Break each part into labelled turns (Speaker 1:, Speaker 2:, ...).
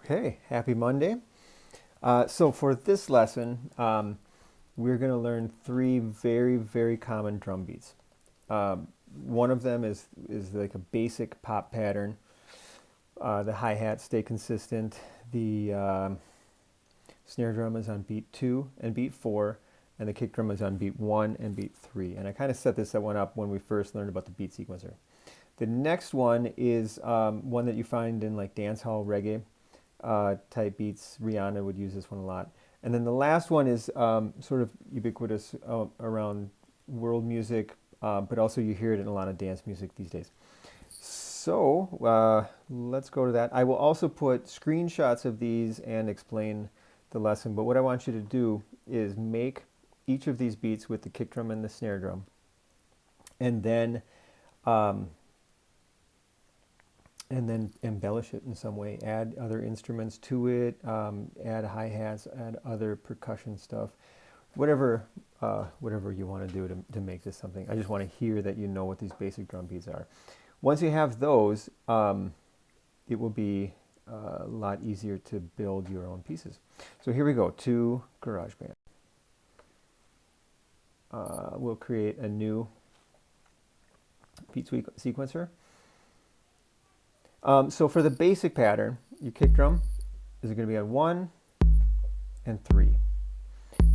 Speaker 1: Okay, happy Monday. So for this lesson, we're going to learn three very, very common drum beats. One of them is like a basic pop pattern. The hi-hats stay consistent. The snare drum is on beat 2 and beat 4, and the kick drum is on beat 1 and beat 3. And I kind of set this one up when we first learned about the beat sequencer. The next one is one that you find in like dancehall reggae type beats. Rihanna would use this one a lot. And then the last one is sort of ubiquitous around world music, but also you hear it in a lot of dance music these days. So let's go to that. I will also put screenshots of these and explain the lesson. But what I want you to do is make each of these beats with the kick drum and the snare drum, and then um, embellish it in some way. Add other instruments to it. Add hi-hats. Add other percussion stuff. Whatever, whatever you want to do to make this something. I just want to hear that you know what these basic drum beats are. Once you have those, it will be a lot easier to build your own pieces. So here we go to GarageBand. We'll create a new beat sequencer. So for the basic pattern, your kick drum is going to be on 1 and 3,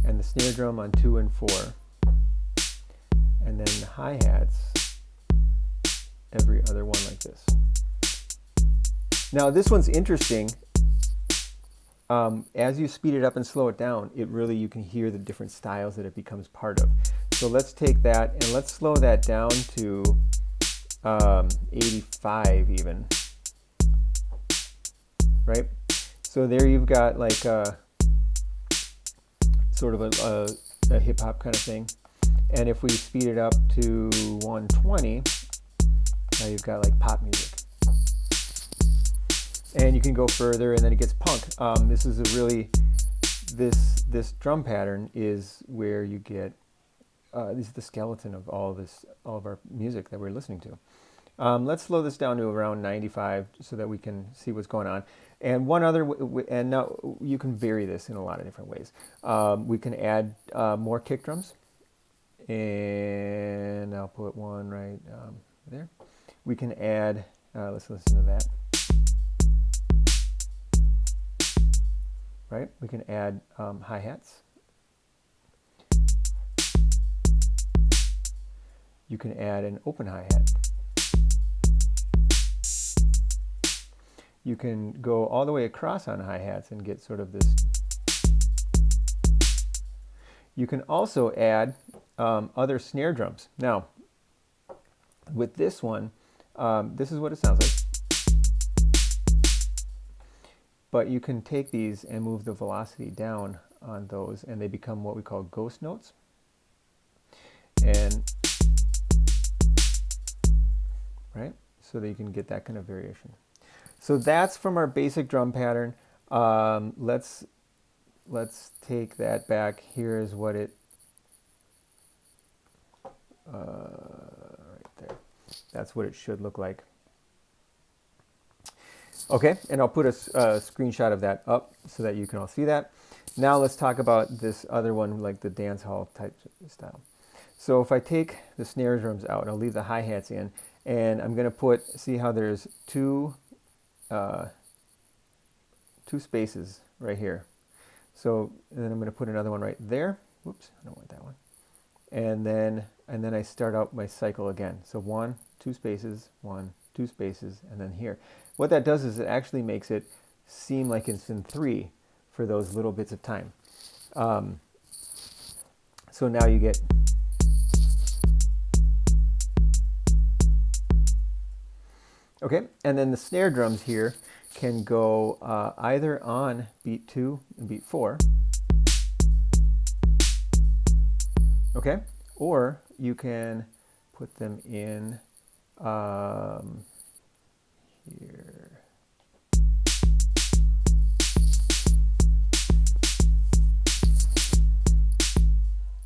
Speaker 1: and the snare drum on 2 and 4, and then the hi-hats every other one like this. Now this one's interesting. As you speed it up and slow it down, you can hear the different styles that it becomes part of. So let's take that and let's slow that down to 85 even. Right? So there you've got like sort of a hip hop kind of thing. And if we speed it up to 120, now you've got like pop music. And you can go further and then it gets punk. This is this drum pattern is where you get, this is the skeleton of all of our music that we're listening to. Let's slow this down to around 95 so that we can see what's going on. And one other, and now you can vary this in a lot of different ways. We can add more kick drums, and I'll put one right there. We can add, let's listen to that. Right? We can add hi-hats. You can add an open hi-hat. You can go all the way across on hi-hats and get sort of this. You can also add other snare drums. Now, with this one, this is what it sounds like. But you can take these and move the velocity down on those, and they become what we call ghost notes. And right, so that you can get that kind of variation. So that's from our basic drum pattern. Let's take that back. Here is what it, right there. That's what it should look like. Okay, and I'll put a screenshot of that up so that you can all see that. Now let's talk about this other one, like the dance hall type style. So if I take the snare drums out, I'll leave the hi-hats in, and I'm going to see how there's two spaces right here. So and then I'm going to put another one right there. Whoops, I don't want that one. And then I start out my cycle again. So 1, 2 spaces, 1, 2 spaces, and then here. What that does is it actually makes it seem like it's in 3 for those little bits of time. So now you get. Okay, and then the snare drums here can go either on beat 2 and beat 4. Okay, or you can put them in here.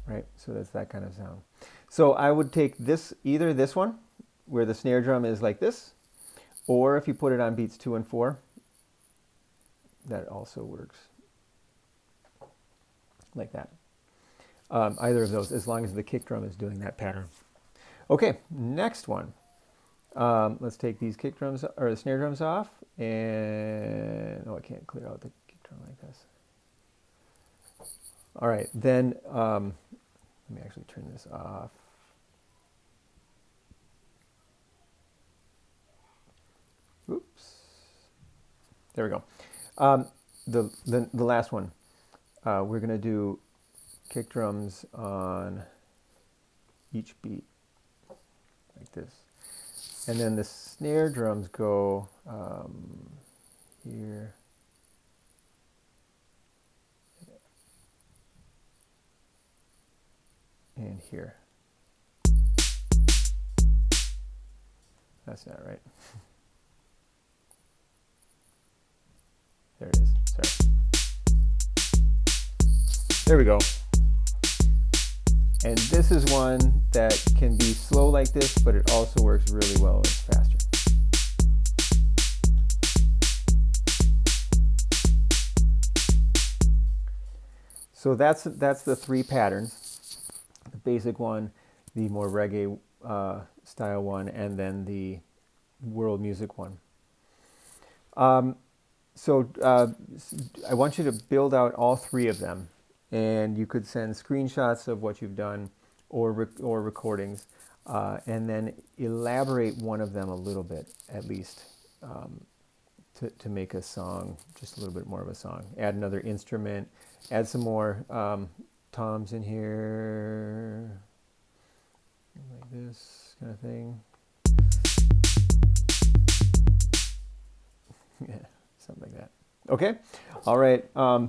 Speaker 1: Right, so that's that kind of sound. So I would take either this one, where the snare drum is like this, or if you put it on beats 2 and 4, that also works like that. Either of those, as long as the kick drum is doing that pattern. Okay, next one. Let's take these kick drums or the snare drums off, and I can't clear out the kick drum like this. All right, then let me actually turn this off. Oops. There we go. The last one. We're going to do kick drums on each beat like this. And then the snare drums go here. And here. That's not right. There it is. Sorry. There we go. And this is one that can be slow like this, but it also works really well when it's faster. So that's the three patterns. The basic one, the more reggae style one, and then the world music one. So I want you to build out all three of them, and you could send screenshots of what you've done or recordings, and then elaborate one of them a little bit at least to make a song just a little bit more of a song. Add another instrument, add some more toms in here, like this kind of thing. Yeah. Something like that. Okay. All right. I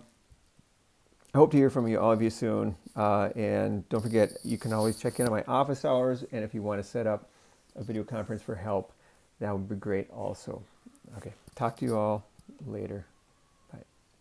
Speaker 1: hope to hear from all of you soon. And don't forget, you can always check in on my office hours. And if you want to set up a video conference for help, that would be great also. Okay. Talk to you all later.